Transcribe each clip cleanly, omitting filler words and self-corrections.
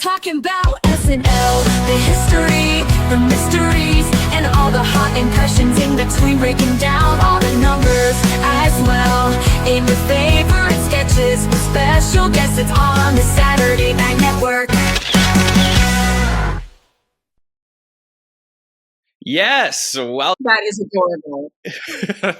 talking about SNL, the history, the mysteries, and all the hot impressions in between, breaking down all the numbers as well. In your favorite sketches with special guests, it's on the Saturday Night Network. Yes, well, that is adorable.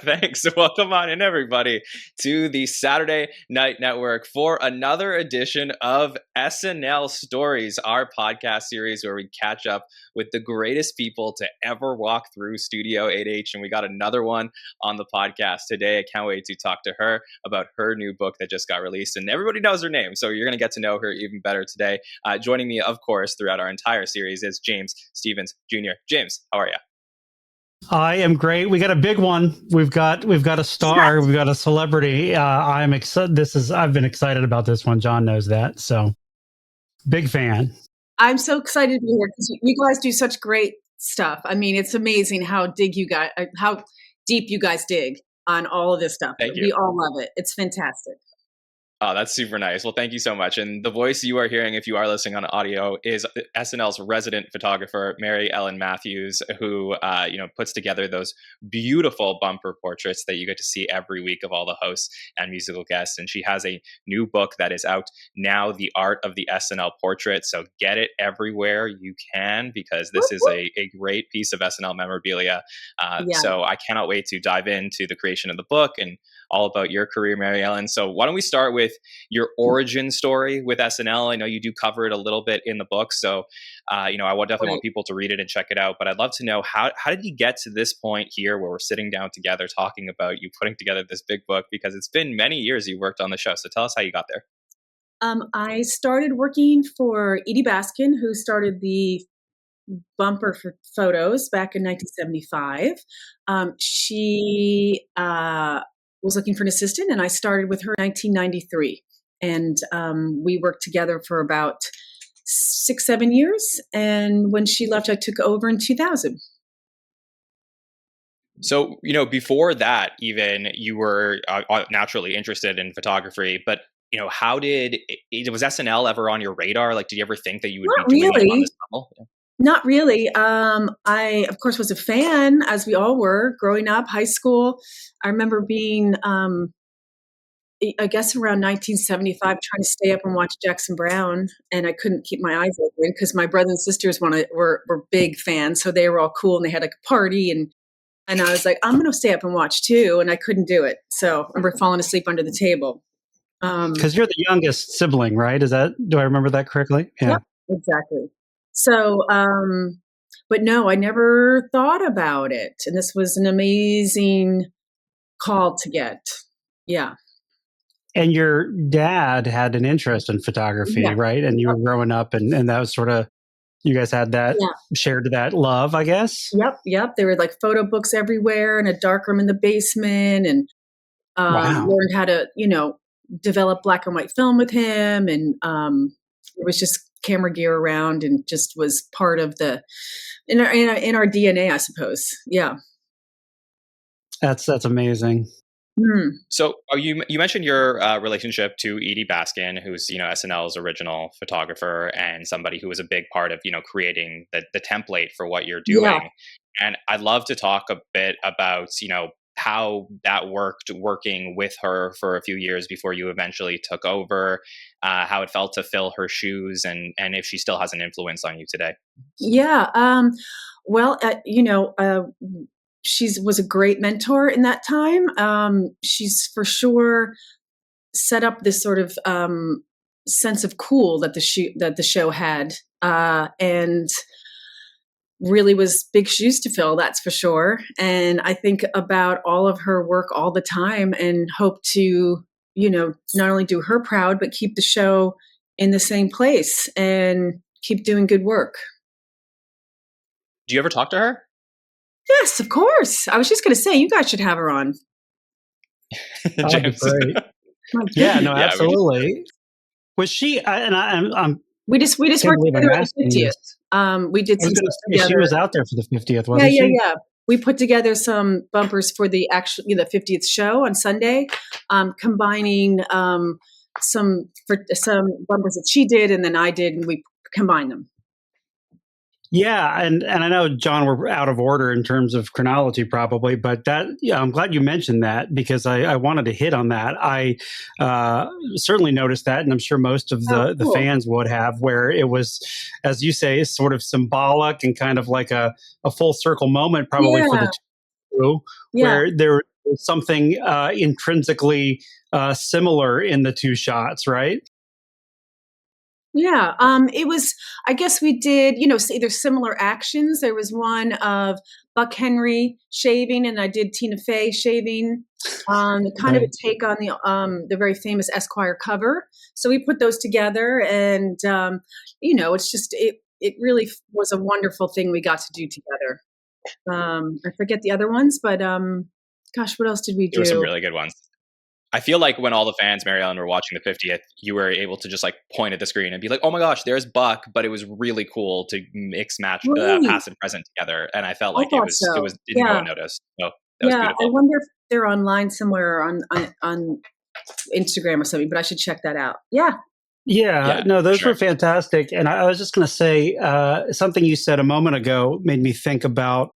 Thanks. Welcome on in, everybody, to the Saturday Night Network for another edition of SNL Stories, our podcast series where we catch up with the greatest people to ever walk through Studio 8H. And we got another one on the podcast today. I can't wait to talk to her about her new book that just got released. And everybody knows her name, so you're going to get to know her even better today. Joining me, of course, throughout our entire series is James Stephens Jr. James, how are you? I am great. We got a big one. We've got a star. We've got a celebrity. I'm excited. I've been excited about this one. John knows that. So big fan. I'm so excited to be here because you guys do such great stuff. I mean, it's amazing how deep you guys dig on all of this stuff. Thank you. We all love it. It's fantastic. Oh, that's super nice. Well, thank you so much. And the voice you are hearing, if you are listening on audio, is SNL's resident photographer, Mary Ellen Matthews, who puts together those beautiful bumper portraits that you get to see every week of all the hosts and musical guests. And she has a new book that is out now, The Art of the SNL Portrait. So get it everywhere you can, because this is a great piece of SNL memorabilia. So I cannot wait to dive into the creation of the book and all about your career, Mary Ellen. So why don't we start with your origin story with SNL? I know you do cover it a little bit in the book, so I definitely want people to read it and check it out. But I'd love to know how did you get to this point here where we're sitting down together talking about you putting together this big book, because it's been many years you worked on the show. So tell us how you got there. I started working for Edie Baskin, who started the bumper for photos back in 1975. She was looking for an assistant, and I started with her in 1993. And we worked together for about 6-7 years. And when she left, I took over in 2000. So, before that, even you were naturally interested in photography, but how was SNL ever on your radar? Like, did you ever think that you would be doing it on this level? Yeah. Not really. I, of course, was a fan, as we all were, growing up, high school. I remember being, I guess, around 1975, trying to stay up and watch Jackson Browne, and I couldn't keep my eyes open because my brothers and sisters were big fans, so they were all cool, and they had like a party, and I was like, I'm going to stay up and watch too, and I couldn't do it. So I remember falling asleep under the table. Because you're the youngest sibling, right? Do I remember that correctly? Yeah, exactly. So, but no, I never thought about it. And this was an amazing call to get. Yeah. And your dad had an interest in photography, right? And you were growing up and that was sort of, you guys had that, shared that love, I guess? Yep. There were like photo books everywhere and a darkroom in the basement, and learned how to, develop black and white film with him. And it was just camera gear around, and just was part of in our DNA, I suppose. Yeah. That's amazing. So you mentioned your relationship to Edie Baskin, who's SNL's original photographer and somebody who was a big part of creating the template for what you're doing. Yeah. And I'd love to talk a bit about how that working with her for a few years before you eventually took over, how it felt to fill her shoes, and if she still has an influence on you today. Yeah. She was a great mentor in that time. She's for sure set up this sort of sense of cool that the show had, and really was big shoes to fill, that's for sure. And I think about all of her work all the time and hope to, not only do her proud, but keep the show in the same place and keep doing good work. Do you ever talk to her? Yes, of course. I was just going to say, you guys should have her on. James. Yeah, no, absolutely. Was she, we just worked together at the 50th. We did some stuff together. She was out there for the 50th, wasn't she? Yeah. We put together some bumpers for the 50th show on Sunday, combining some bumpers that she did and then I did, and we combine them. Yeah, and I know, John, we're out of order in terms of chronology, probably, but I'm glad you mentioned that because I wanted to hit on that. I certainly noticed that, and I'm sure most of Oh, the cool. fans would have, where it was, as you say, sort of symbolic and kind of like a full circle moment, probably for Yeah, the two, yeah. where there was something intrinsically similar in the two shots, right? Yeah, it was, I guess we did, either similar actions. There was one of Buck Henry shaving, and I did Tina Fey shaving, kind of a Right. take on the very famous Esquire cover. So we put those together, and it's just it really was a wonderful thing we got to do together. I forget the other ones, but gosh, what else did we There were some do? really good ones. I feel like when all the fans, Mary Ellen, were watching the 50th, you were able to just like point at the screen and be like, "Oh my gosh, there's Buck!" But it was really cool to mix match Right, past and present together, and I felt I like thought it so. was didn't go Yeah. unnoticed. So that was Yeah, I beautiful. wonder if they're online somewhere on Instagram or something, but I should check that out. Yeah. Yeah, Yeah, no, for those were sure. fantastic. And I was just going to say something you said a moment ago made me think about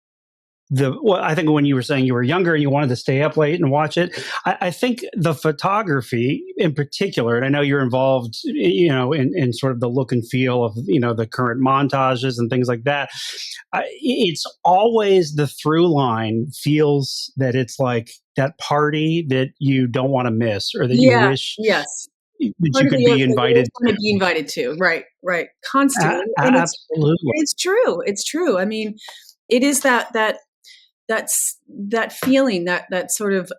well, I think when you were saying you were younger and you wanted to stay up late and watch it, I think the photography in particular, and I know you're involved, in sort of the look and feel of, the current montages and things like that. It's always the through line feels that it's like that party that you don't want to miss or that you Yeah, wish yes. that Part you of the could year be that you always invited wanna to. be invited to. Right, right. Constantly. And Absolutely. it's true. It's true. I mean, it is that feeling, that sort of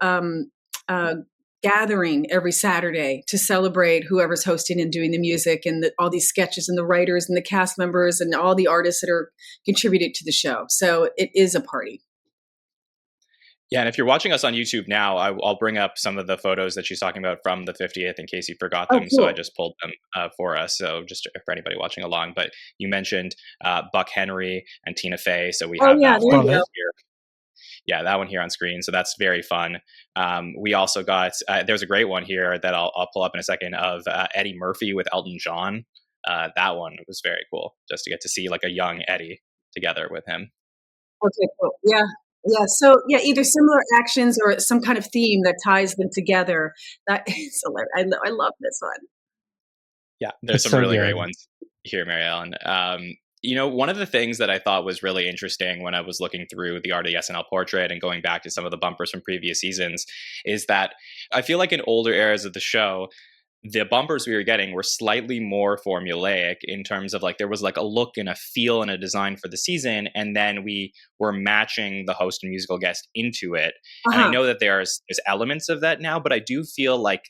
uh, gathering every Saturday to celebrate whoever's hosting and doing the music and all these sketches and the writers and the cast members and all the artists that are contributing to the show. So it is a party. Yeah, and if you're watching us on YouTube now, I'll bring up some of the photos that she's talking about from the 50th in case you forgot Oh, them. So I cool. just pulled them for us. So just for anybody watching along. But you mentioned Buck Henry and Tina Fey, so we Oh, have yeah, that there one Love you go. it. here. Yeah, that one here on screen. So that's very fun. We also got there's a great one here that I'll pull up in a second of Eddie Murphy with Elton John. That one was very cool, just to get to see like a young Eddie together with him. Okay, cool. Yeah. Yeah. So yeah, either similar actions or some kind of theme that ties them together. That is hilarious. I love this one. Yeah, there's It's some so really great good. ones here, Mary Ellen. One of the things that I thought was really interesting when I was looking through the art of the SNL portrait and going back to some of the bumpers from previous seasons is that I feel like in older eras of the show, the bumpers we were getting were slightly more formulaic in terms of like there was like a look and a feel and a design for the season, and then we were matching the host and musical guest into it. And I Uh-huh. know that there's elements of that now, but I do feel like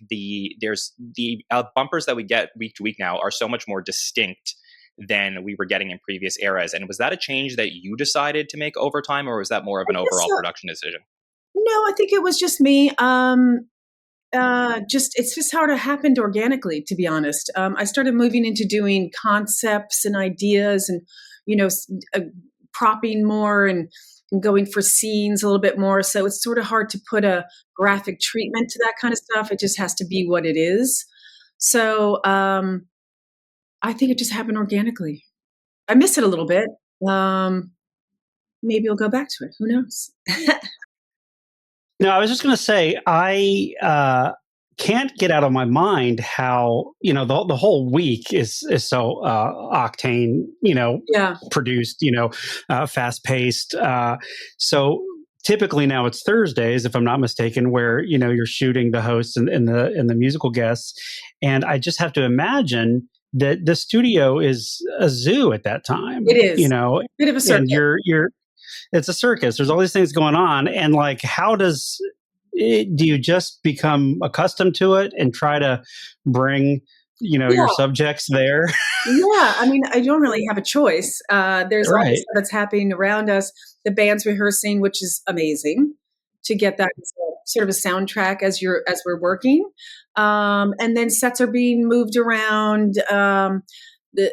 there's the bumpers that we get week to week now are so much more distinct than we were getting in previous eras. And was that a change that you decided to make over time, or was that more of I an guess overall so. production decision? No, I think it was just me. Just it's just how it happened organically, to be honest. I started moving into doing concepts and ideas, and you know, s- uh, propping more and going for scenes a little bit more. So it's sort of hard to put a graphic treatment to that kind of stuff. It just has to be what it is. So I think it just happened organically. I miss it a little bit. Um, Maybe I'll go back to it. Who knows? No, I was just going to say, I can't get out of my mind how, the whole week is so octane, Yeah. produced, fast paced. So typically now it's Thursdays, if I'm not mistaken, where, you're shooting the hosts and the musical guests. And I just have to imagine that the studio is a zoo at that It time, is. Bit of a and circus. you're it's a circus. There's all these things going on, and like, do you just become accustomed to it and try to bring, your Yeah. subjects there? Yeah, I mean, I don't really have a choice. There's all this Right. stuff that's happening around us. The band's rehearsing, which is amazing to get that as sort of a soundtrack as we're working. And then sets are being moved around.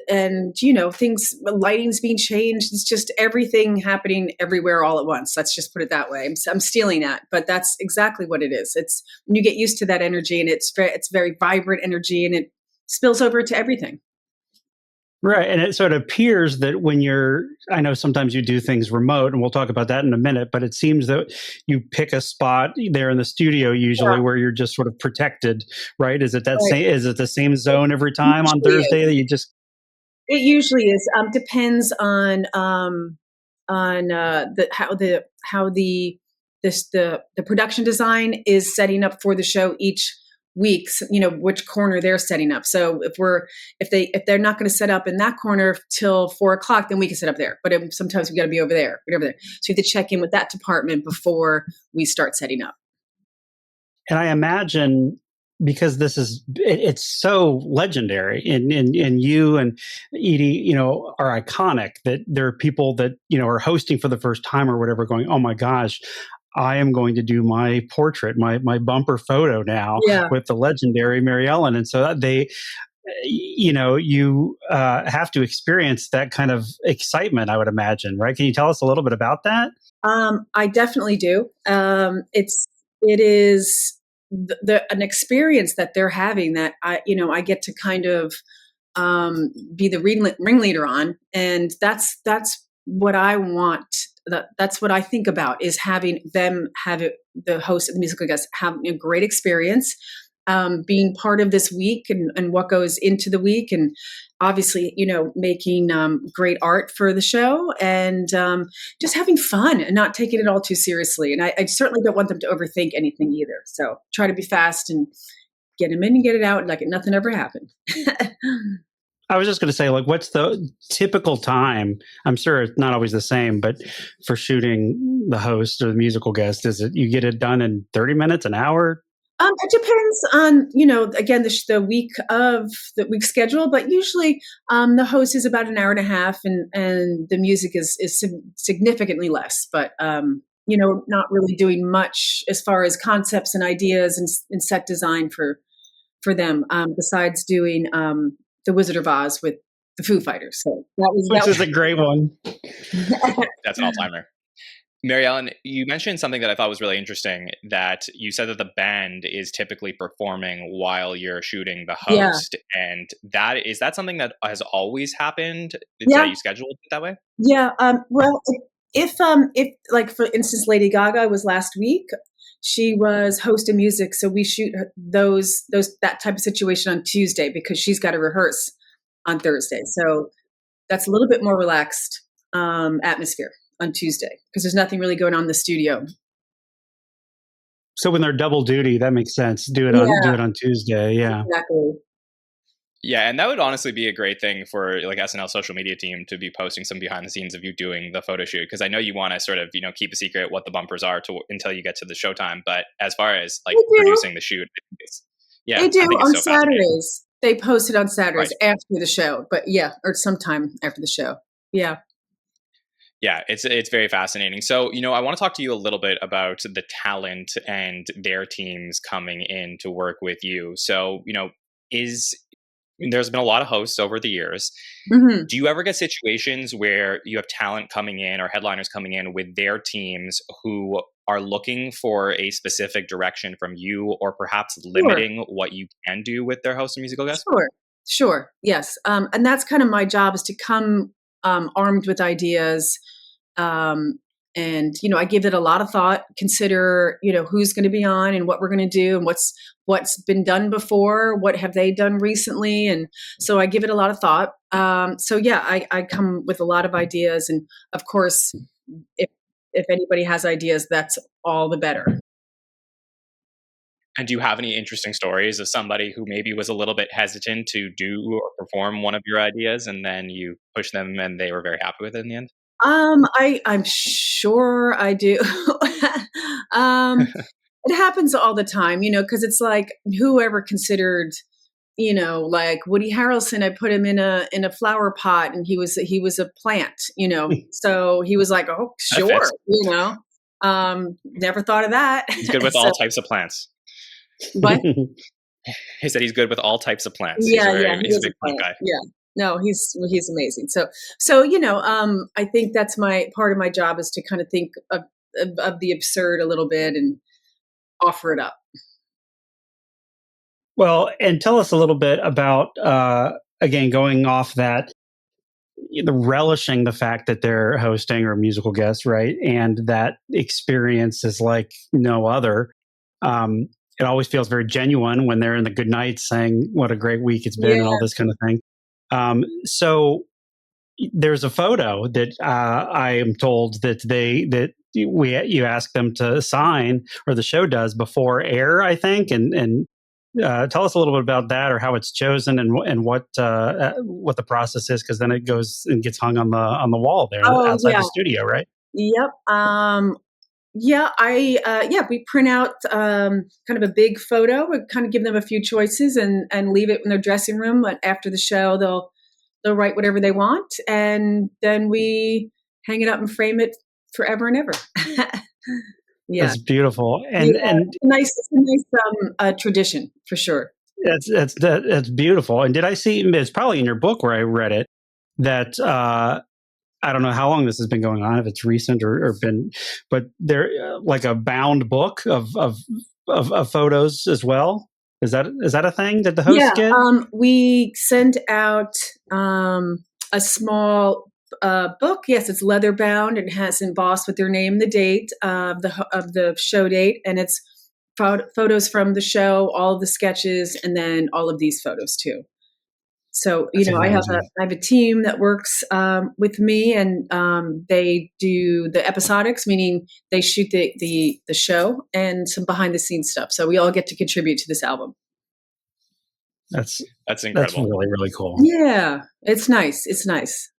And things, lighting's being changed. It's just everything happening everywhere all at once. Let's just put it that way. I'm stealing that, but that's exactly what it is. It's when you get used to that energy, and it's very vibrant energy, and it spills over to everything. Right. And it sort of appears that when I know sometimes you do things remote, and we'll talk about that in a minute, but it seems that you pick a spot there in the studio usually Yeah, where you're just sort of protected, right? right. Is it the same zone every It time on usually Thursday is. that you just, It usually is. Depends on how the production design is setting up for the show each week. Which corner they're setting up. So if they're not going to set up in that corner till 4 o'clock, then we can set up there. But sometimes we got to be over there, whatever. There. So you have to check in with that department before we start setting up. and I imagine because it's so legendary and you and Edie, are iconic that there are people that, are hosting for the first time or whatever going, oh my gosh, I am going to do my portrait, my bumper photo now Yeah. with the legendary Mary Ellen. And so you have to experience that kind of excitement, I would imagine, right? Can you tell us a little bit about that? I definitely do. It is an experience that they're having that I get to kind of be the ringleader on, and that's what I want. That's what I think about is having them have it, the host of the musical guest having a great experience, being part of this week and what goes into the week, and obviously, making great art for the show and just having fun and not taking it all too seriously. And I certainly don't want them to overthink anything either. So try to be fast and get them in and get it out like nothing ever happened. I was just going to say, like, what's the typical time? I'm sure it's not always the same, but for shooting the host or the musical guest, is it you get it done in 30 minutes, an hour? It depends on, again, the week schedule, but usually the host is about an hour and a half and the music is significantly less, but, not really doing much as far as concepts and ideas and set design for them, besides doing The Wizard of Oz with the Foo Fighters. So Which is a great one. That's an all-timer. Mary Ellen, you mentioned something that I thought was really interesting, that you said that the band is typically performing while you're shooting the Yeah. host. And is that something that has always happened? Yeah. That you scheduled it that way? Yeah. Well, if like for instance, Lady Gaga was last week. She was host of music, so we shoot that type of situation on Tuesday because she's got to rehearse on Thursday. So that's a little bit more relaxed atmosphere on Tuesday because there's nothing really going on in the studio. So when they're double duty, that makes sense. Do it on Tuesday. Yeah. Exactly. Yeah, and that would honestly be a great thing for like SNL social media team to be posting some behind the scenes of you doing the photo shoot, because I know you want to sort of keep a secret what the bumpers are until you get to the showtime. But as far as like producing the shoot, they do on so Saturdays. They post it on Saturdays right after the show, but or sometime after the show. Yeah. Yeah, it's very fascinating. So, I want to talk to you a little bit about the talent and their teams coming in to work with you. So, there's been a lot of hosts over the years. Mm-hmm. Do you ever get situations where you have talent coming in or headliners coming in with their teams who are looking for a specific direction from you, or perhaps limiting what you can do with their host and musical guest? Sure. Yes. And that's kind of my job, is to come armed with ideas. And, I give it a lot of thought, consider, who's going to be on and what we're going to do and what's been done before, what have they done recently. And so I give it a lot of thought. I come with a lot of ideas. And of course, if anybody has ideas, that's all the better. And do you have any interesting stories of somebody who maybe was a little bit hesitant to do or perform one of your ideas, and then you push them and they were very happy with it in the end? I'm sure I do. It happens all the time, because it's like whoever considered, like Woody Harrelson, I put him in a flower pot and he was a plant, so he was like, oh, sure, never thought of that. He's good with all types of plants. But he said he's good with all types of plants. He's a big plant guy. Yeah. No, he's amazing. So, I think that's part of my job, is to kind of think of the absurd a little bit and offer it up. Well, and tell us a little bit about, again, going off that, relishing the fact that they're hosting or musical guests, right? And that experience is like no other. It always feels very genuine when they're in the good night saying what a great week it's been Yeah. and all this kind of thing. So there's a photo that I am told that you ask them to sign, or the show does, before air, I think, and tell us a little bit about that, or how it's chosen, and what the process is, because then it goes and gets hung on the wall there Oh, outside yeah. the studio, right? Yep. We print out kind of a big photo. We kind of give them a few choices and leave it in their dressing room. But after the show, they'll write whatever they want, and then we hang it up and frame it forever and ever. Yeah, That's beautiful, yeah, and it's a nice tradition for sure. that's beautiful. And did I see? It's probably in your book where I read it that. I don't know how long this has been going on, if it's recent or been, but there like a bound book of photos as well. Is that a thing that the hosts get? We send out a small book. Yes, it's leather bound and has embossed with their name, the date of the show date, and it's photos from the show, all of the sketches, and then all of these photos too. So, That's I have amazing. a team that works with me, and they do the episodics, meaning they shoot the show and some behind the scenes stuff. So we all get to contribute to this album. That's That's incredible. really, really cool. Yeah, it's nice. It's nice.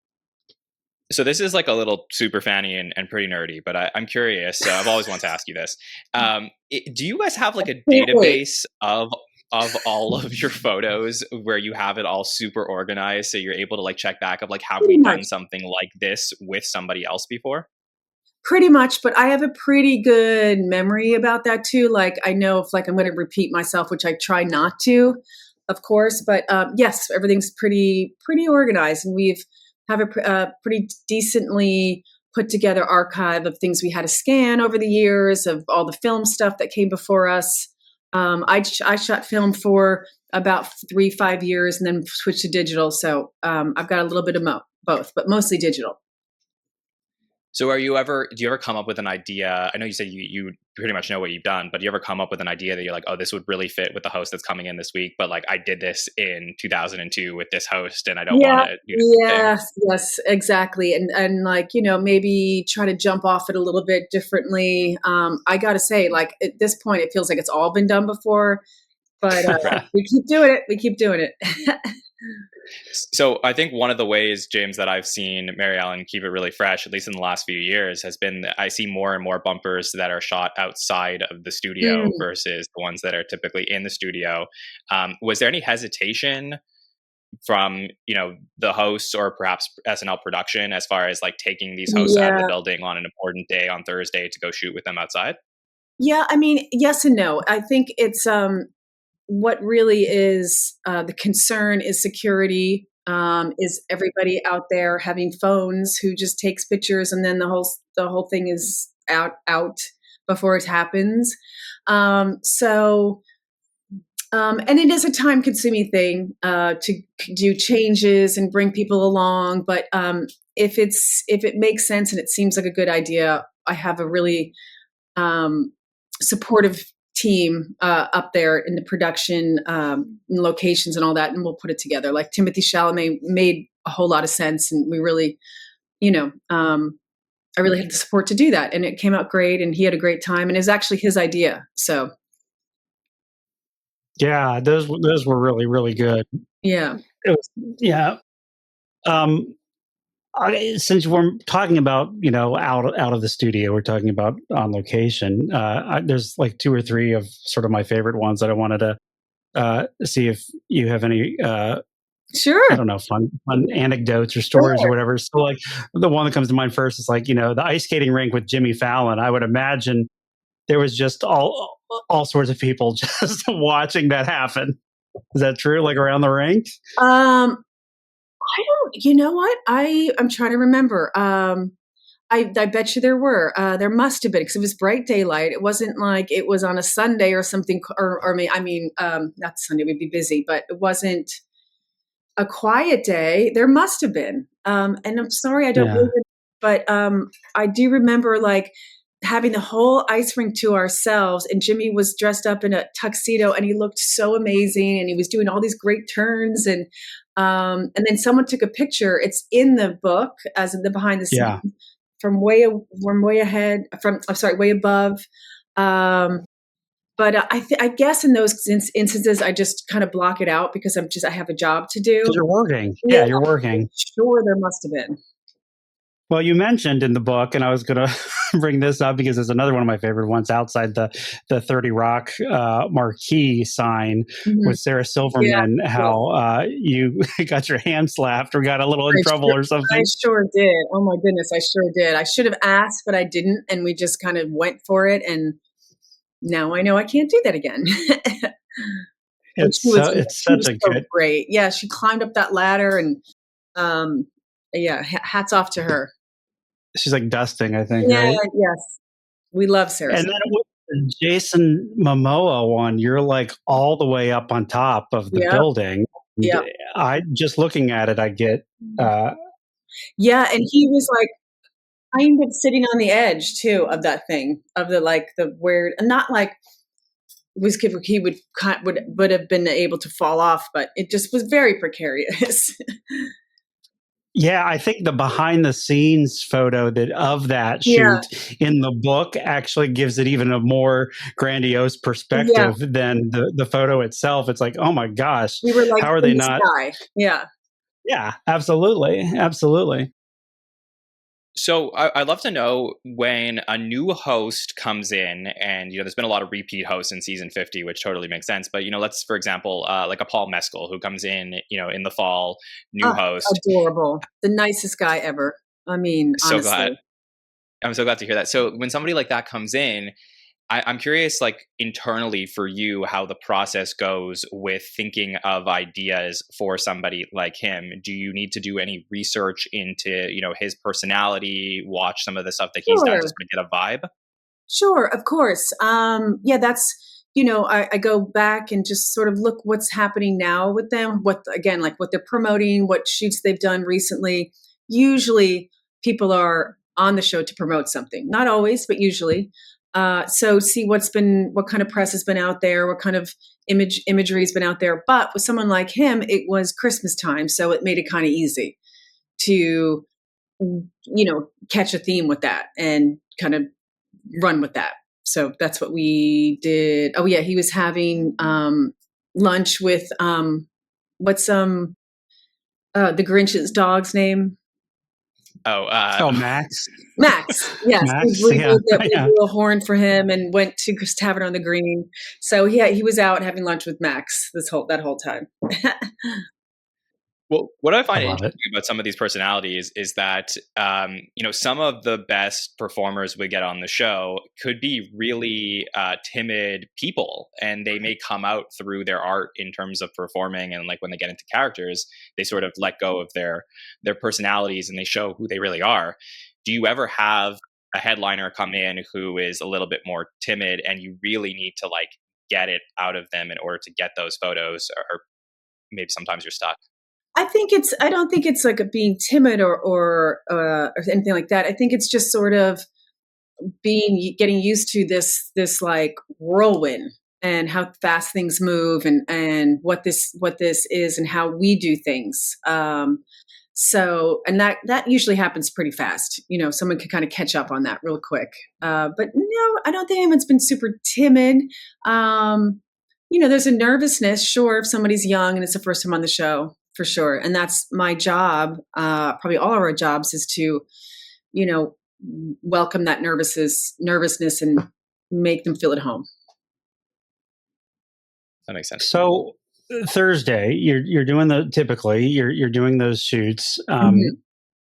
So this is like a little super fanny and pretty nerdy, but I'm curious. So I've always wanted to ask you this. Do you guys have like a database of all of your photos where you have it all super organized, so you're able to like check back of like, have we done something like this with somebody else before? Pretty much, but I have a pretty good memory about that too. Like I know if like I'm going to repeat myself, which I try not to, of course. But yes, everything's pretty organized, and we've have a pretty decently put together archive of things we had to scan over the years, of all the film stuff that came before us. I shot film for about 3-5 years and then switched to digital. So I've got a little bit of both, but mostly digital. So do you ever come up with an idea? I know you said you pretty much know what you've done, but do you ever come up with an idea that you're like, oh, this would really fit with the host that's coming in this week, but like I did this in 2002 with this host and I don't want to do Yes, exactly. And like, maybe try to jump off it a little bit differently. I got to say, like at this point, it feels like it's all been done before, but we keep doing it. So I think one of the ways, James, that I've seen Mary Ellen keep it really fresh, at least in the last few years, has been that I see more and more bumpers that are shot outside of the studio versus the ones that are typically in the studio. Was there any hesitation from the hosts or perhaps SNL production as far as like taking these hosts out of the building on an important day on Thursday to go shoot with them outside? Yeah, I mean, yes and no. I think it's what really is the concern is security. Is everybody out there having phones who just takes pictures and then the whole thing is out before it happens. And it is a time consuming thing to do changes and bring people along. But if it makes sense and it seems like a good idea, I have a really supportive team up there in the production locations and all that, and we'll put it together. Like Timothy Chalamet made a whole lot of sense, and we really, I really had the support to do that, and it came out great, and he had a great time, and it was actually his idea. So, yeah, those were really, really good. Yeah, it was. Yeah. Since we're talking about out of the studio, we're talking about on location. There's like 2 or 3 of sort of my favorite ones that I wanted to see if you have any. Sure. I don't know, fun anecdotes or stories or whatever. So like the one that comes to mind first is like the ice skating rink with Jimmy Fallon. I would imagine there was just all sorts of people just watching that happen. Is that true? Like around the rink? I don't, you know what? I'm trying to remember. I bet you there were. There must have been, because it was bright daylight. It wasn't like it was on a Sunday or something, not Sunday, we'd be busy, but it wasn't, a quiet day. There must have been. And I'm sorry, I don't Yeah. remember, but I do remember like having the whole ice rink to ourselves, and Jimmy was dressed up in a tuxedo, and he looked so amazing, and he was doing all these great turns, and then someone took a picture. It's in the book as in the behind the scenes Yeah. from way ahead from I'm sorry, way above. But I guess in those instances, I just kind of block it out because I have a job to do. Because you're working. Yeah, Yeah, you're working. sure, there must have been. Well, you mentioned in the book, and I was going to bring this up because it's another one of my favorite ones outside the 30 Rock marquee sign Mhm. with Sarah Yeah, Silverman, yeah. how you got your hand slapped or got a little in trouble or I something. sure did. Oh my goodness, I sure did. I should have asked, but I didn't, and we just kind of went for it. And now I know I can't do that again. And It's so it's she such was a so good. great. Yeah, she climbed up that ladder, and um, yeah, hats off to her. She's like dusting, I think, Yeah, right? yes, we love Sarah. And then with the Jason Momoa one, you're like all the way up on top of the Yep, building. And yep. I just looking at it, I get uh, Yeah, and he was like kind of sitting on the edge too of that thing of the like the weird, not like was he would have been able to fall off, but it just was very precarious. yeah, I think the behind the scenes photo of that Yeah, shoot in the book actually gives it even a more grandiose yeah. perspective than the photo itself. It's like, oh my gosh, We were like how are in they the not? sky. Yeah. Yeah, absolutely, absolutely. So I'd love to know when a new host comes in, and there's been a lot of repeat hosts in season 50, which totally makes sense. But let's, for example, like a Paul Mescal who comes in, in the fall, new Oh, host. adorable. The nicest guy ever. I mean, So glad. honestly. I'm so glad to hear that. So when somebody like that comes in, I'm curious, like internally for you, how the process goes with thinking of ideas for somebody like him. Do you need to do any research into, his personality, watch some of the stuff that he's done to Sure. sort of get a vibe? Sure, of course. Yeah, I go back and just sort of look what's happening now with them, again, like what they're promoting, what shoots they've done recently. Usually people are on the show to promote something. Not always, but usually. So see what kind of press has been out there, what kind of imagery has been out there. But with someone like him, it was Christmas time, so it made it kind of easy to, catch a theme with that and kind of run with that. So that's what we did. Oh yeah, he was having lunch with what's the Grinch's dog's name? Oh, Oh, Max, Max. Yes, Max, yeah, we yeah. blew a horn for him and went to Tavern on the Green. So he was out having lunch with Max that whole time. well, what I I find love it. interesting about some of these personalities is that, some of the best performers we get on the show could be really timid people, and they may come out through their art in terms of performing. And like when they get into characters, they sort of let go of their personalities and they show who they really are. Do you ever have a headliner come in who is a little bit more timid, and you really need to like get it out of them in order to get those photos, or maybe sometimes you're stuck? I don't think it's like a being timid or anything like that. I think it's just sort of getting used to this like whirlwind and how fast things move and what this is and how we do things. So and that usually happens pretty fast. Someone can kind of catch up on that real quick. But no, I don't think anyone's been super timid. There's a nervousness, sure, if somebody's young and it's the first time on the show, for sure. And that's my job. Probably all of our jobs is to, you know, welcome that nervousness and make them feel at home. That makes sense. So Thursday, you're doing you're doing those shoots, Mhm.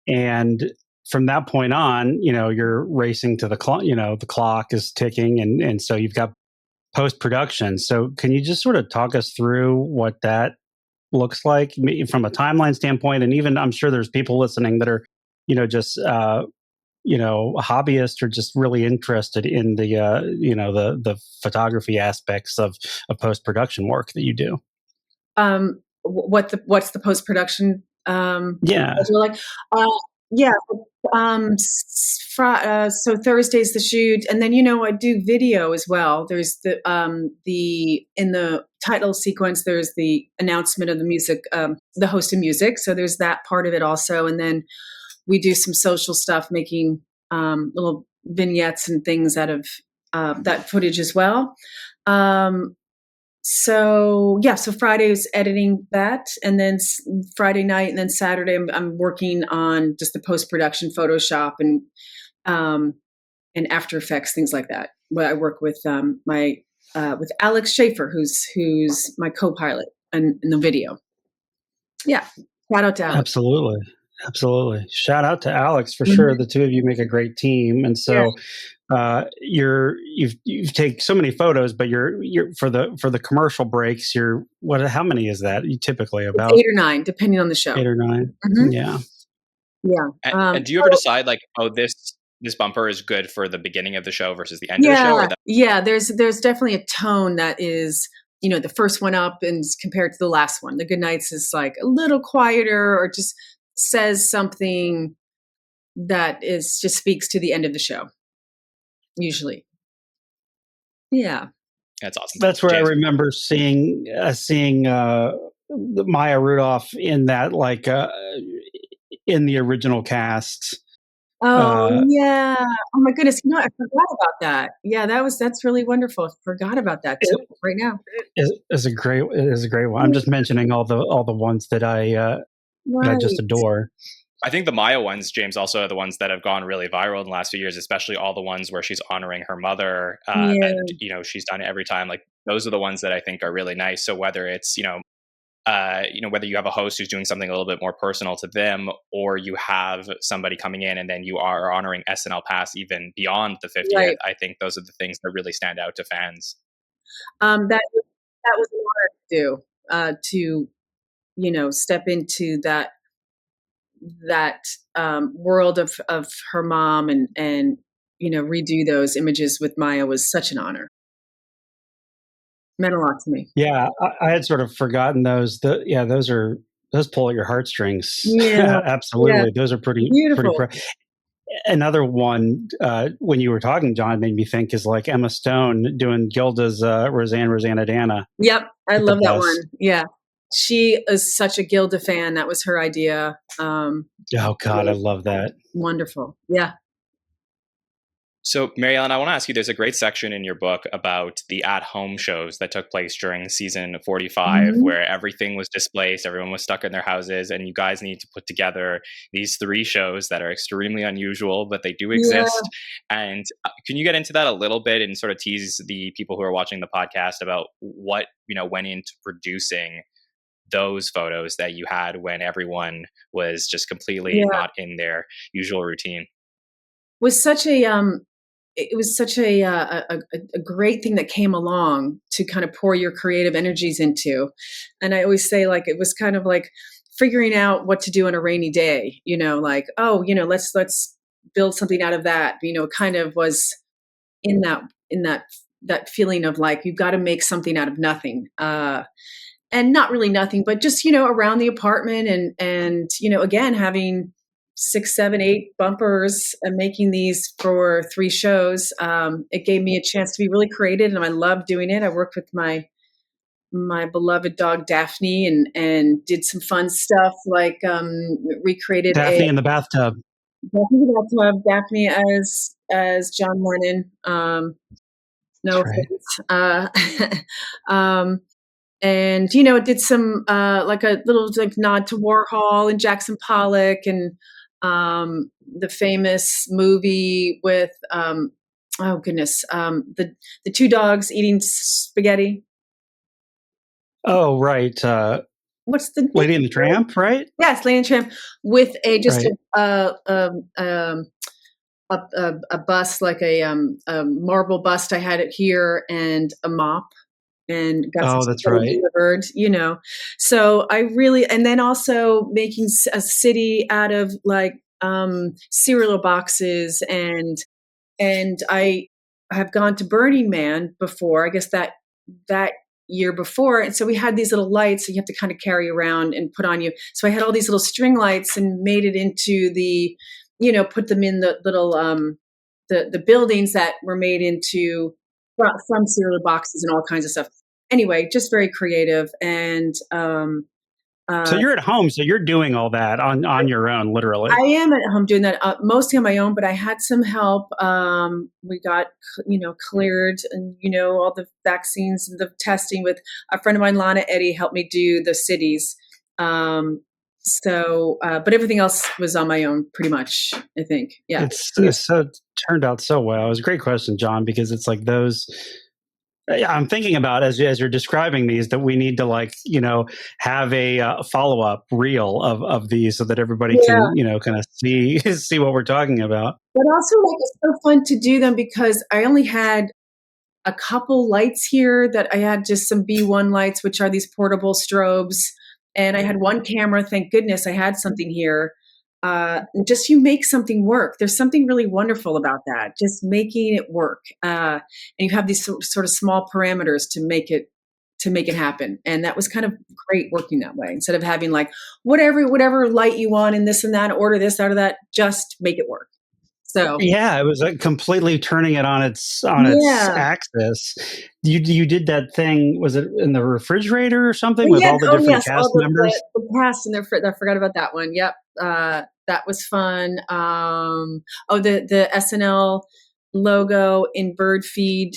and from that point on, you're racing to the clock. The clock is ticking, and so you've got post production. So can you just sort of talk us through what that looks like from a timeline standpoint? And even I'm sure there's people listening that are, just hobbyists or just really interested in the photography aspects of post production work that you do. what's the post production Yeah. schedule like? Yeah. So Thursday's the shoot, and then I do video as well. There's the in the title sequence. There's the announcement of the music, the host of music. So there's that part of it also, and then we do some social stuff, making little vignettes and things out of that footage as well. So Friday is editing that, and then Friday night, and then Saturday I'm working on just the post production, Photoshop and After Effects, things like that. Where I work with my with Alex Schaefer, who's my co-pilot in the video. Yeah, shout out to Alex. Absolutely. Shout out to Alex for Mhm. sure. The two of you make a great team, and so you've taken so many photos, but you're for the commercial breaks. How many is that? You typically It's about 8 or 9, depending on the show. 8 or 9. Mhm. Yeah. Yeah. And do you ever decide like, oh, this bumper is good for the beginning of the show versus the end of the show? Or Yeah. There's definitely a tone that is, the first one up and compared to the last one. The Good Nights is like a little quieter, or just says something that just speaks to the end of the show. Usually. Yeah. That's awesome. That's where James. I remember seeing Maya Rudolph in that, like in the original cast. Oh yeah. Oh my goodness. I forgot about that. Yeah, that's really wonderful. I forgot about that too right now. Is a great one. I'm just mentioning all the ones that I just adore. I think the Maya ones, James, also are the ones that have gone really viral in the last few years, especially all the ones where she's honoring her mother. That she's done it every time. Like those are the ones that I think are really nice. So whether it's whether you have a host who's doing something a little bit more personal to them, or you have somebody coming in and then you are honoring SNL Past even beyond the 50th, Right. I think those are the things that really stand out to fans. That was an honor to step into that world of her mom and redo those images with Maya was such an honor. Meant a lot to me. Yeah, I had sort of forgotten those. Those pull at your heartstrings. Yeah, Absolutely. yeah. Those are pretty Beautiful. Another one, when you were talking, John, made me think is like Emma Stone doing Gilda's Rosanna Dana. Yep, I love that best. one. Yeah, she is such a Gilda fan. That was her idea. Oh God, I love that. Wonderful. Yeah. So, Mary Ellen, I want to ask you, there's a great section in your book about the at-home shows that took place during season 45, where everything was displaced, everyone was stuck in their houses, and you guys need to put together these 3 shows that are extremely unusual, but they do exist. Yeah. And can you get into that a little bit and sort of tease the people who are watching the podcast about what, went into producing those photos that you had when everyone was just completely not in their usual routine? It was such a great thing that came along to kind of pour your creative energies into. And I always say, like, it was kind of like figuring out what to do on a rainy day, like, let's build something out of that, kind of was in that feeling of like, you've got to make something out of nothing. And not really nothing, but just, around the apartment and, again, having 6, 7, 8 bumpers and making these for 3 shows. It gave me a chance to be really creative, and I love doing it. I worked with my beloved dog Daphne and did some fun stuff like recreated Daphne in the bathtub. Daphne as John Lennon. No offense. And it did some like a little like nod to Warhol and Jackson Pollock and the famous movie with the 2 dogs eating spaghetti. Oh right, What's the Lady and the Tramp, right? Yes, Lady and the Tramp with a bust, like a marble bust. I had it here and a mop. And got that's right. delivered, So I really, and then also making a city out of like cereal boxes, and I have gone to Burning Man before. I guess that year before. And so we had these little lights that you have to kind of carry around and put on you. So I had all these little string lights and made it into the, put them in the little, the buildings that were made into from cereal boxes and all kinds of stuff. Anyway, just very creative. And, so you're at home, so you're doing all that on your own, literally. I am at home doing that mostly on my own, but I had some help. We got, cleared and, all the vaccines and the testing with a friend of mine, Lana Eddy, helped me do the cities. But everything else was on my own pretty much, I think. Yeah. It's so turned out so well. It was a great question, John, because it's like those. I'm thinking about as you're describing these that we need to have a follow-up reel of these so that everybody can kind of see what we're talking about. But also it's so fun to do them because I only had a couple lights here that I had just some B1 lights, which are these portable strobes, and I had one camera. Thank goodness I had something here. Just you make something work. There's something really wonderful about that. Just making it work. And you have these sort of small parameters to make it happen. And that was kind of great working that way. Instead of having whatever light you want and this and that, order this out of that, just make it work. So yeah, it was like completely turning it on its axis. You did that thing. Was it in the refrigerator or something with all the different cast members? The cast and I forgot about that one. Yep, that was fun. The SNL logo in bird feed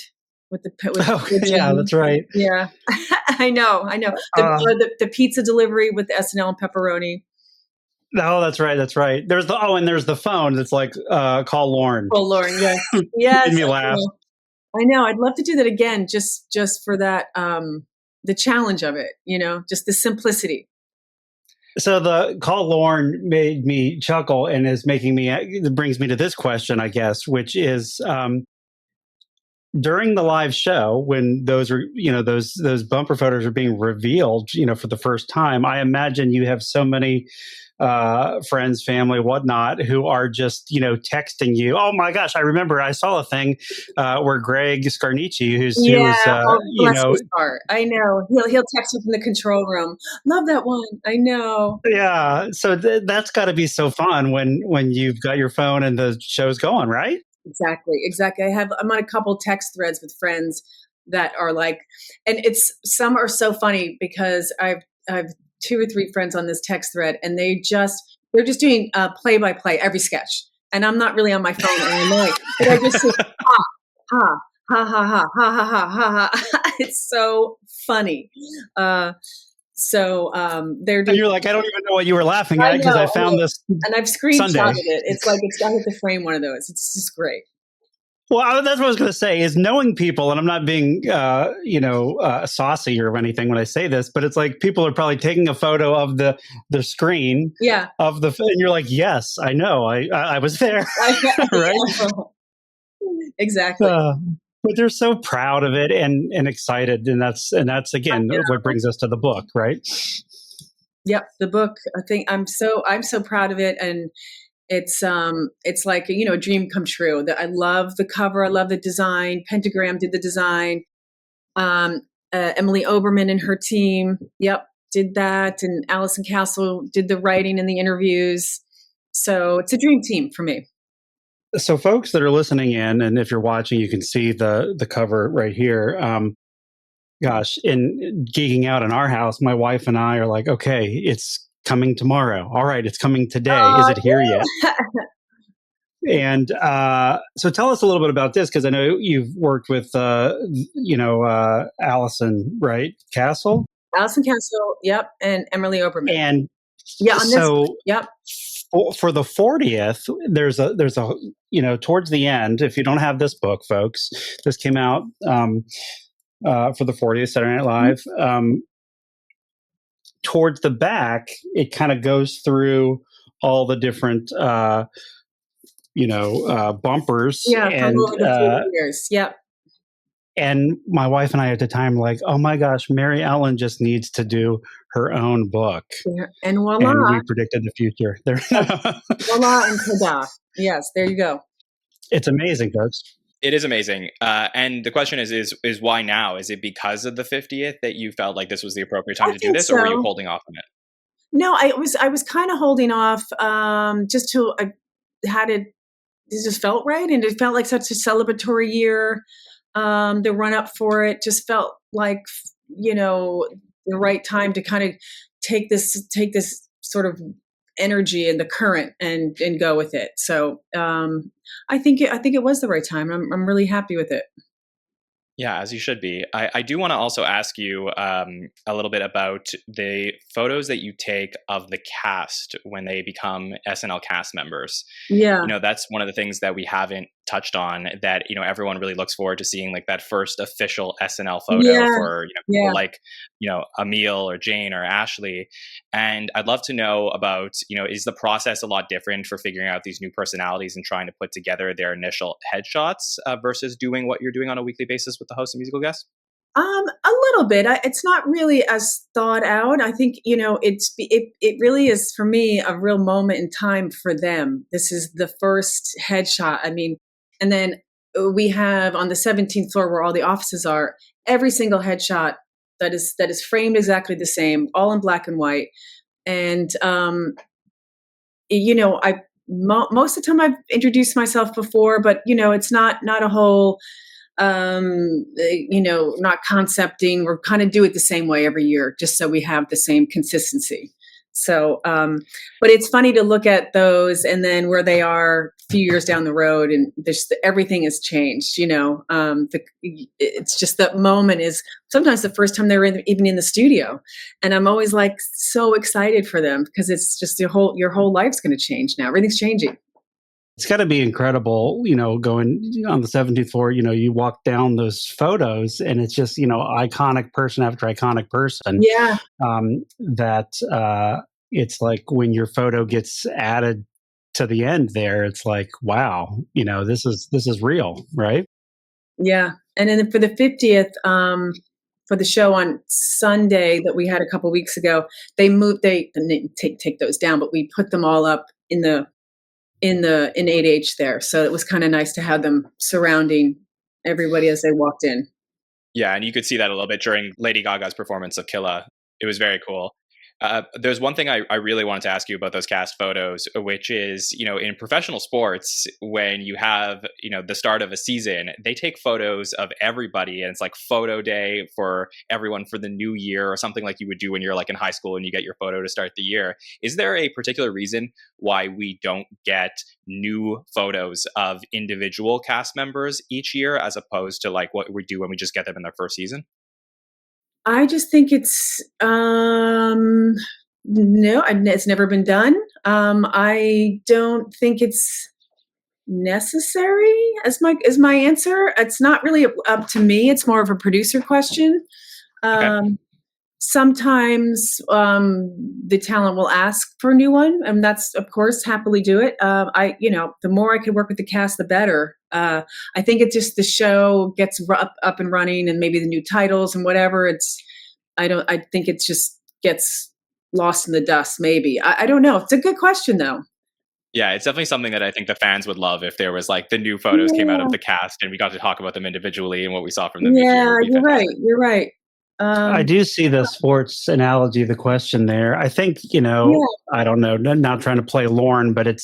with the yeah, that's right. Yeah, I know. The pizza delivery with the SNL and pepperoni. Oh, that's right. There's the phone that's like call Lauren. Call Lauren, yes. Yes. Made me laugh. I know. I'd love to do that again, just for that the challenge of it, just the simplicity. So the call Lauren made me chuckle and it brings me to this question, I guess, which is during the live show when those bumper photos are being revealed, for the first time, I imagine you have so many friends, family, whatnot, who are just, texting you. Oh my gosh, I remember I saw a thing where Greg Scarnici, I know. He'll text me from the control room. Love that one. I know. Yeah. So that's got to be so fun when you've got your phone and the show's going, right? Exactly. I'm on a couple text threads with friends that are and some are so funny because I've 2 or 3 friends on this text thread, and they're just doing play by play every sketch, and I'm not really on my phone anymore. But I just say ha ha ha ha ha ha ha ha ha ha. It's so funny. They're and you're like, I don't even know what you were laughing at because I found this, and I've screenshotted it. It's like I have to frame one of those. It's just great. Well, that's what I was going to say is knowing people, and I'm not being, saucy or anything when I say this, but it's like people are probably taking a photo of the screen of and you're like, yes, I know, I was there, right? Exactly. But they're so proud of it and excited, and that's again what brings us to the book, right? Yep, the book. I think I'm so proud of it, and it's like a dream come true. That I love the cover, I love the design. Pentagram did the design. Emily Oberman and her team, did that, and Allison Castle did the writing and the interviews. So it's a dream team for me. So folks that are listening in, and if you're watching, you can see the cover right here. Gosh, in geeking out in our house, my wife and I are like, okay, it's coming tomorrow. All right, it's coming today. Is it here yet? And so tell us a little bit about this, because I know you've worked with, Allison, right? Allison Castle, yep, and Emily Oberman. And yep. For the 40th, there's a towards the end, if you don't have this book, folks, this came out for the 40th Saturday Night Live. Towards the back, it kind of goes through all the different, bumpers. Yeah, and over the 40 years. Yep. And my wife and I at the time were like, oh my gosh, Mary Ellen just needs to do her own book. Yeah. And voila. And we predicted the future. Voila and ta-da. Yes, there you go. It's amazing, folks. It is amazing. And the question is why now? Is it because of the 50th that you felt like this was the appropriate time I to do think this, or were you so. holding off on it? No, I was kind of holding off just till I had it. It just felt right, and it felt like such a celebratory year. The run up for it just felt like the right time to kind of take this sort of energy and the current and go with it. So I think it was the right time. I'm really happy with it. Yeah, as you should be. I do want to also ask you a little bit about the photos that you take of the cast when they become SNL cast members. Yeah, That's one of the things that we haven't touched on that, everyone really looks forward to seeing, like that first official SNL photo yeah, for, yeah. people like, Emil or Jane or Ashley. And I'd love to know about, is the process a lot different for figuring out these new personalities and trying to put together their initial headshots versus doing what you're doing on a weekly basis with the host and musical guests? A little bit. It's not really as thought out. I think it really is for me a real moment in time for them. This is the first headshot. I mean, and then we have on the 17th floor where all the offices are, every single headshot that is framed exactly the same, all in black and white. And I most of the time I've introduced myself before, but it's not a whole not concepting. We're kind of do it the same way every year, just so we have the same consistency. So, but it's funny to look at those and then where they are a few years down the road, and everything has changed. It's just that moment is sometimes the first time they were even in the studio, and I'm always like so excited for them because it's just your whole life's going to change now. Everything's changing. It's got to be incredible, going on the 17th floor, you walk down those photos and it's just, iconic person after iconic person. Yeah, That it's like when your photo gets added to the end there, it's like, wow, this is real, right? yeah. And then for the 50th, for the show on Sunday that we had a couple weeks ago, they didn't take those down, but we put them all up in 8H there. So it was kind of nice to have them surrounding everybody as they walked in. Yeah, and you could see that a little bit during Lady Gaga's performance of Killa. It was very cool. There's one thing I really wanted to ask you about those cast photos, which is, in professional sports, when you have, the start of a season, they take photos of everybody and it's like photo day for everyone for the new year or something like you would do when you're like in high school and you get your photo to start the year. Is there a particular reason why we don't get new photos of individual cast members each year as opposed to like what we do when we just get them in their first season? I just think it's no, it's never been done. I don't think it's necessary as my answer. It's not really up to me. It's more of a producer question. Okay. Sometimes the talent will ask for a new one, and that's of course happily do it. The more I could work with the cast, the better. I think it's just the show gets up and running, and maybe the new titles and whatever. I think it just gets lost in the dust. Maybe I don't know. It's a good question though. Yeah, it's definitely something that I think the fans would love if there was like the new photos came out of the cast and we got to talk about them individually and what we saw from them each year. Yeah, Would be you're right. fantastic. You're right. I do see the sports analogy of the question there. I think, Yeah, I don't know, not trying to play Lorne, but it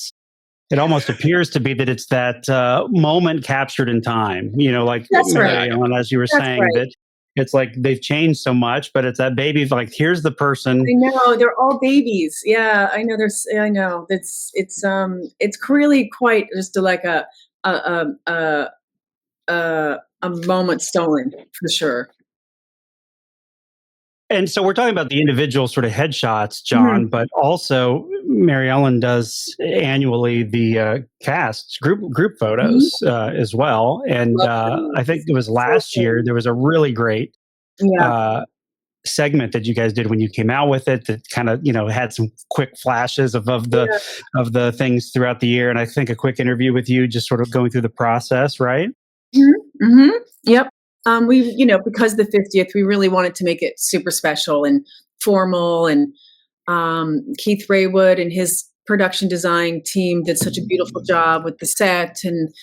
almost appears to be that it's that moment captured in time, like that's right. Mary Ellen, as you were That's saying, right. that it's like they've changed so much, but it's that baby, like, here's the person. I know they're all babies. Yeah, I know. I know. It's really quite just like a a a moment stolen for sure. And so we're talking about the individual sort of headshots, Mhm. John, but also Mary Ellen does annually the cast group Mhm. photos as well. And Love I think it was so last year fun. there was a really great Yeah. uh, segment that you guys did when you came out with it that kind of had some quick flashes Yeah. of the things throughout the year, and I think a quick interview with you just sort of going through the process, right? Mhm. Mhm. Yep. Because the 50th, we really wanted to make it super special and formal, and Keith Raywood and his production design team did such a beautiful job with the set, and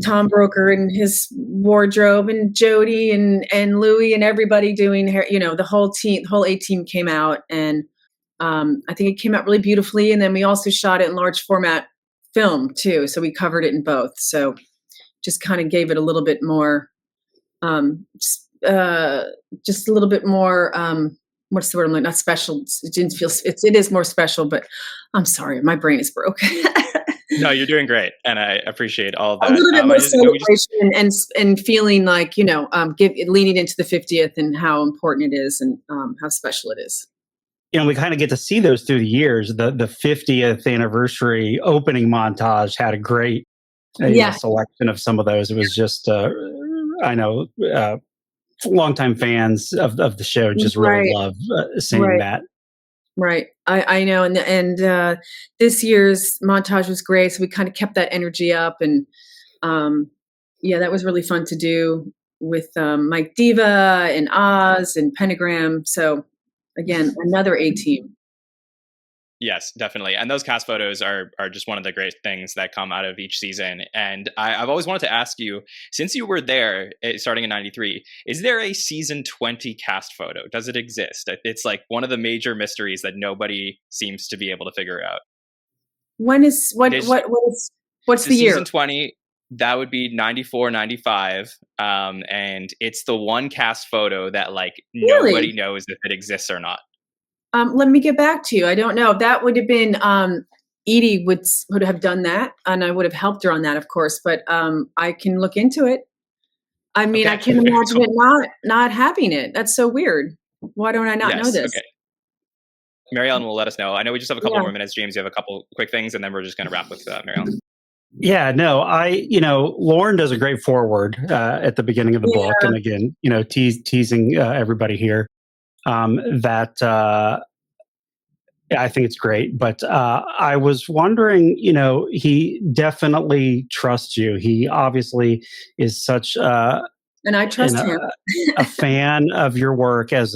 Tom Broker and his wardrobe, and Jody and Louie and everybody doing hair. The whole team, the whole A team came out, and I think it came out really beautifully. And then we also shot it in large format film too, so we covered it in both. So just kind of gave it a little bit more, just a little bit more. What's the word? I'm like, not special. It didn't feel. It is more special, but I'm sorry, my brain is broken. No, you're doing great, and I appreciate all of that. A little bit more celebration and feeling like leaning into the 50th and how important it is and how special it is. We kind of get to see those through the years. The 50th anniversary opening montage had a great selection of some of those. It was just, I know, longtime fans of the show just really love seeing that. Right. I know. And this year's montage was great. So we kind of kept that energy up. And that was really fun to do with Mike Diva and Oz and Pentagram. So again, another A team. Yes, definitely. And those cast photos are just one of the great things that come out of each season. And I've always wanted to ask you, since you were there starting in 93, is there a season 20 cast photo? Does it exist? It's like one of the major mysteries that nobody seems to be able to figure out. What's the year? Season 20, that would be 94, 95. And it's the one cast photo that nobody knows if it exists or not. Let me get back to you. I don't know. That would have been Edie would have done that, and I would have helped her on that, of course. But I can look into it. I mean, okay. I can imagine it not having it. That's so weird. Why don't I not know this? Okay. Mary Ellen will let us know. I know we just have a couple more minutes. James, you have a couple quick things, and then we're just going to wrap with Mary Ellen. Yeah, no, Lauren does a great foreword at the beginning of the book, and again, teasing everybody here. I think it's great, but I was wondering, he definitely trusts you. He obviously is such and I trust him. A fan of your work as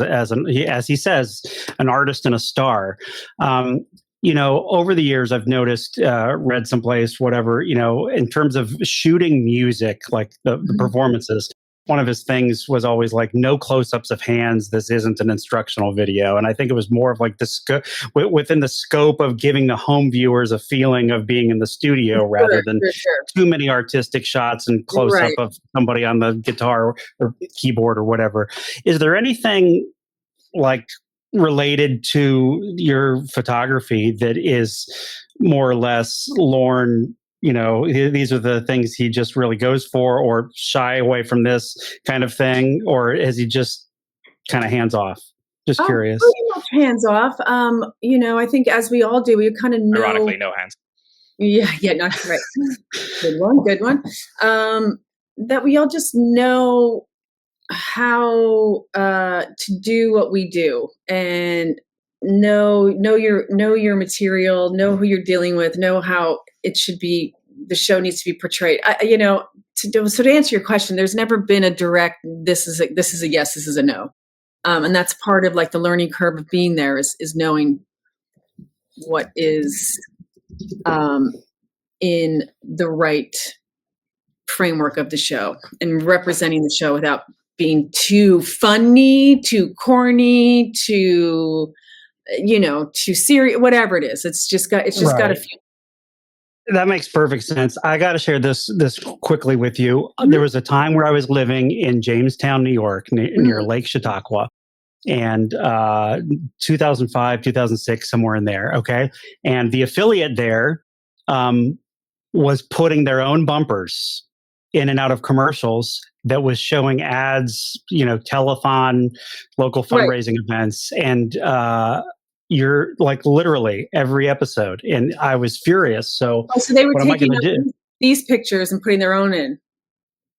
he says, an artist and a star. Over the years, I've noticed, read someplace, whatever, in terms of shooting music, like the performances. One of his things was always like, no close-ups of hands. This isn't an instructional video. And I think it was more of like within the scope of giving the home viewers a feeling of being in the studio rather than too many artistic shots and close-up of somebody on the guitar or keyboard or whatever. Is there anything related to your photography that is more or less Lorne? These are the things he just really goes for, or shy away from this kind of thing, or is he just kind of hands off? Just curious. Pretty much hands off. I think as we all do, we kind of know. Ironically, no hands. Yeah, not right. Good one. That we all just know how to do what we do, and know your material, know who you're dealing with, know how it should be, the show needs to be portrayed. So to answer your question, there's never been a direct, this is a yes, this is a no. And that's part of the learning curve of being there is knowing what is in the right framework of the show and representing the show without being too funny, too corny, too serious, whatever it is. It's just got a few. That makes perfect sense. I got to share this quickly with you. Mm-hmm. There was a time where I was living in Jamestown, New York, near Lake Chautauqua, and 2005, 2006, somewhere in there. Okay. And the affiliate there was putting their own bumpers in and out of commercials that was showing ads, telethon, local fundraising events. And you're literally every episode. And I was furious. So, they were taking these pictures and putting their own in. Is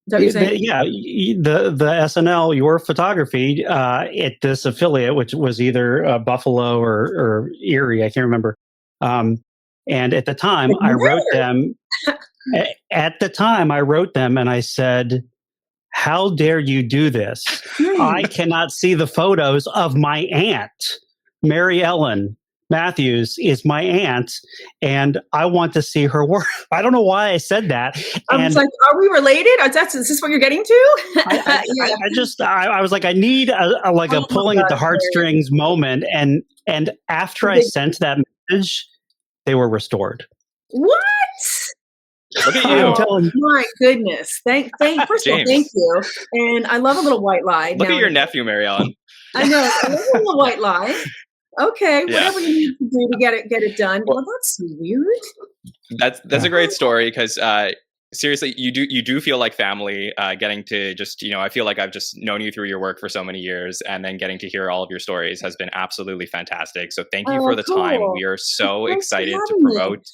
that what you're saying? Yeah. The SNL, your photography at this affiliate, which was either Buffalo or Erie, I can't remember. And at the time, I wrote them. At the time, I wrote them and I said, how dare you do this? I cannot see the photos of my aunt, Mary Ellen, Matthews is my aunt, and I want to see her work. I don't know why I said that. I was like, are we related? Is this what you're getting to? I was like, I need a like a Oh my pulling at the God, heartstrings moment. And after I sent that message, they were restored. What? Look at I'm you. telling you. My goodness. First of all, James. thank you. And I love a little white lie. Look now at your and then. nephew, Mary Ellen. I know. I love a little white lie. Okay, Yeah. whatever you need to do to get it done. Well, Well, that's weird. That's a great story because seriously, you do feel like family. Getting to just I feel like I've just known you through your work for so many years, and then getting to hear all of your stories has been absolutely fantastic. So thank you for the time. Cool. We are so Thanks for excited to having me. promote.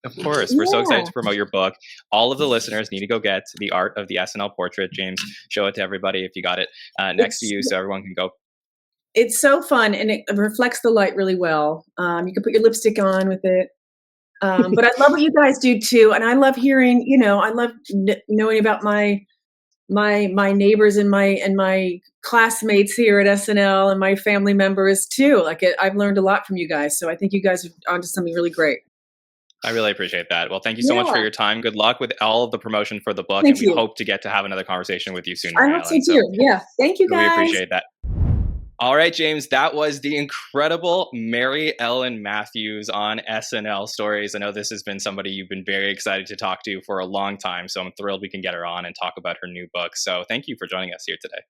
Of course, we're so excited to promote your book. All of the listeners need to go get The Art of the SNL Portrait. James, show it to everybody if you got it next to you, so everyone can go. It's so fun, and it reflects the light really well. You can put your lipstick on with it. But I love what you guys do too, and I love hearing. I love knowing about my neighbors and my classmates here at SNL and my family members too. I've learned a lot from you guys, so I think you guys are onto something really great. I really appreciate that. Well, thank you so much for your time. Good luck with all of the promotion for the book, Thank and we you. hope to get to have another conversation with you soon. I hope so too. Yeah, thank you guys. We appreciate that. All right, James, that was the incredible Mary Ellen Matthews on SNL Stories. I know this has been somebody you've been very excited to talk to for a long time, so I'm thrilled we can get her on and talk about her new book. So thank you for joining us here today.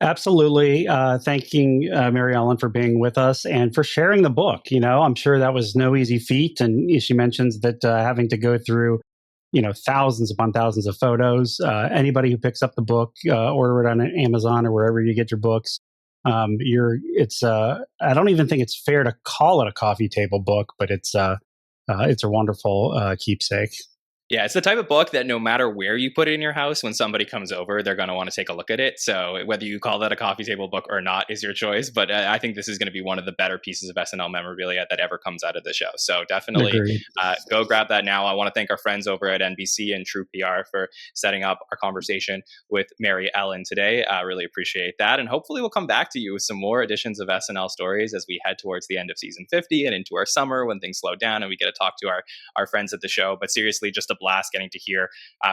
Absolutely. Thanking Mary Ellen for being with us and for sharing the book. I'm sure that was no easy feat. And she mentions that having to go through, thousands upon thousands of photos. Anybody who picks up the book, order it on Amazon or wherever you get your books. I don't even think it's fair to call it a coffee table book, but it's a wonderful keepsake. Yeah, it's the type of book that no matter where you put it in your house, when somebody comes over, they're going to want to take a look at it. So whether you call that a coffee table book or not is your choice. But I think this is going to be one of the better pieces of SNL memorabilia that ever comes out of the show. So definitely go grab that now. I want to thank our friends over at NBC and True PR for setting up our conversation with Mary Ellen today. I really appreciate that. And hopefully we'll come back to you with some more editions of SNL Stories as we head towards the end of season 50 and into our summer when things slow down and we get to talk to our friends at the show. But seriously, just a blast getting to hear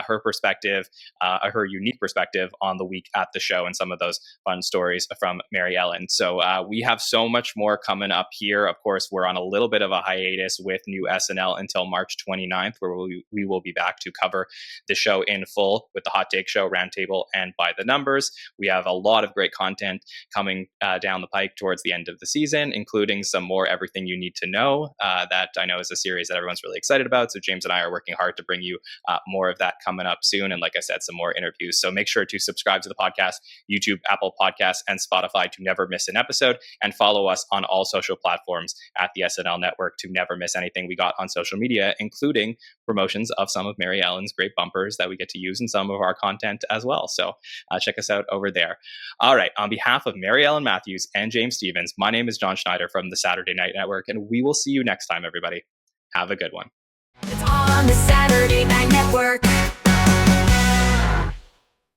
her perspective, her unique perspective on the week at the show and some of those fun stories from Mary Ellen. So we have so much more coming up here. Of course, we're on a little bit of a hiatus with new SNL until March 29th, where we will be back to cover the show in full with the Hot Take Show, Roundtable, and By the Numbers. We have a lot of great content coming down the pike towards the end of the season, including some more Everything You Need to Know that I know is a series that everyone's really excited about. So James and I are working hard to bring you more of that coming up soon. And like I said, some more interviews. So make sure to subscribe to the podcast, YouTube, Apple Podcasts, and Spotify to never miss an episode. And follow us on all social platforms at the SNL Network to never miss anything we got on social media, including promotions of some of Mary Ellen's great bumpers that we get to use in some of our content as well. So check us out over there. All right. On behalf of Mary Ellen Matthews and James Stephens, my name is Jon Schneider from the Saturday Night Network, and we will see you next time, everybody. Have a good one. It's on the Saturday Night Network.